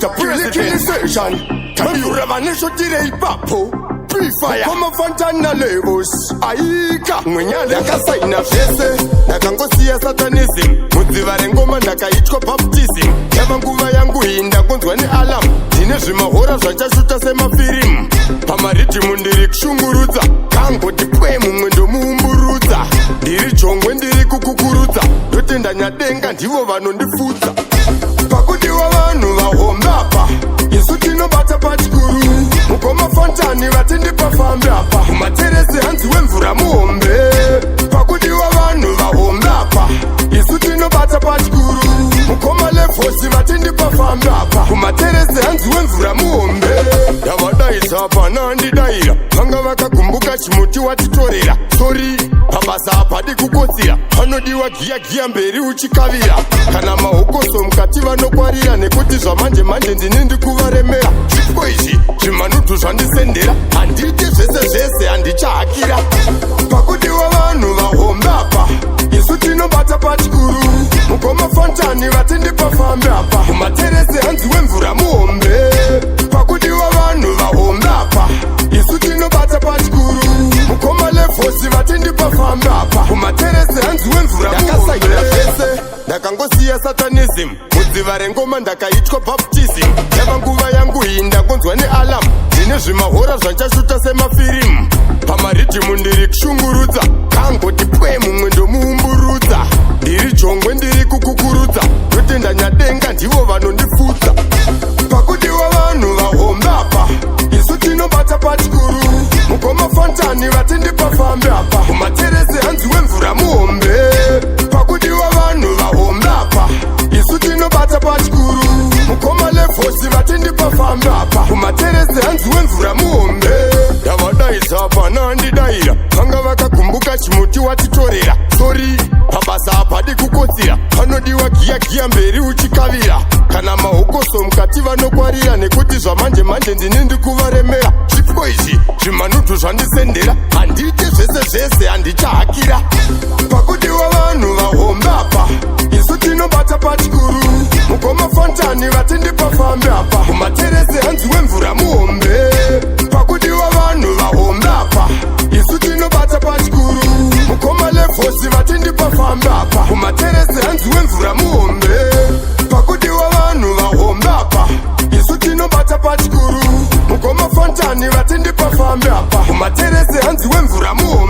Dr. Pre-Liquidization Tabiuravanishotirei papo Pre-fire Koma Fontana Levels Aika Mwenyale Akasaina Vese Nakangosiya Satanism Mudzivare ngoma ndakaitwa baptism Yava nguva yangu hii ndakunzwa alarm Ndine zvimahora zvachashuta semafirimu Pamaridhimu ndiri kushungurudza Kangoti pwe mumwe ndomuumburudza Ndiri chongwe ndiri kukukurudza Ndotenda nyadenga ndivo vanondifudza Pakudiwa vanhu vahomba Isu tinobata pachikuru Mukoma Fontani vatindipafambe apa Kumateresi hanzi wemvura muhombe Pakudiwa vanhu vahomba Isu tinobata pachikuru Mukoma Lefosi vatindipafambe apa Kumateresi hanzi wemvura muhombe Yavadaisa apa nandidaira Vanga vakagumbuka chimuti watitorera Sorry, pabasa apadi kukotsira Panodiwa giya mberi uchikavira Kana mahokoso mukati vanokwarira Nekuti zvamanje manje ndini ndikuvaremera Zvitwo izvi zvimanutu zvandisendera Handiti zvese handichahakira Pakudiwa vanhu vahomba apa Isu tinobata pachikuru Mukoma Fontani vatindipafambe apa Kumateresi hanzi wemvura muhombe Pakudiwa vanhu vahomba apa Isu tinobata pachikuru Mukoma Lefosi vatindipafambe apa Kumateresi hanzi wemvura muhombe Vese ndakangosiya Satanism Mudzivare ngoma ndakaitwa baptism Yava nguva yangu hii ndakunzwa alarm Ndine zvimahora zvachashuta semafirimu Pamaridhimu ndiri kushungurudza Kangoti pwe mumwe ndomuumburudza Ndiri chongwe ndiri kukukurudza Ndotenda nyadenga ndivo vanondifudza Pakudiwa vanhu vahomba apa Isu tinobata pachikuru Mukoma Fontani vatindipafambe apa Kumateresi hanzi wemvura muhombe Pakudiwa vanhu vahomba apa Isu tinobata pachikuru Mukoma Lefosi vatindipafambe apa Kumateresi hanzi wemvura muhombe Yavadaisa apa nandidaira Vanga vakagumbuka chimuti watitorera Sorry, pabasa apadi kukotsira Panodiwa giya mberi uchikavira Kana mahokoso mukati vanokwarira Nekuti zvamanje manje ndini ndikuvaremera Zvitwo izvi zvimanutu zvandisendera Handiti zvese handichahakira Pakudiwa vanhu vahomba apa Isu tinobata pachikuru Mukoma Fontani vatindipafambe apa Kumateresi hanzi wemvura muhombe Pakudiwa vanhu vahomba apa Isu tinobata pachikuru Mukoma Lefosi vatindipafambe apa Kumateresi hanzi wemvura muhombe Pakudiwa vanhu vahomba apa Isu tinobata pachikuru Mukoma Fontani vatindipafambe apa Kumateresi hanzi wemvura muhombe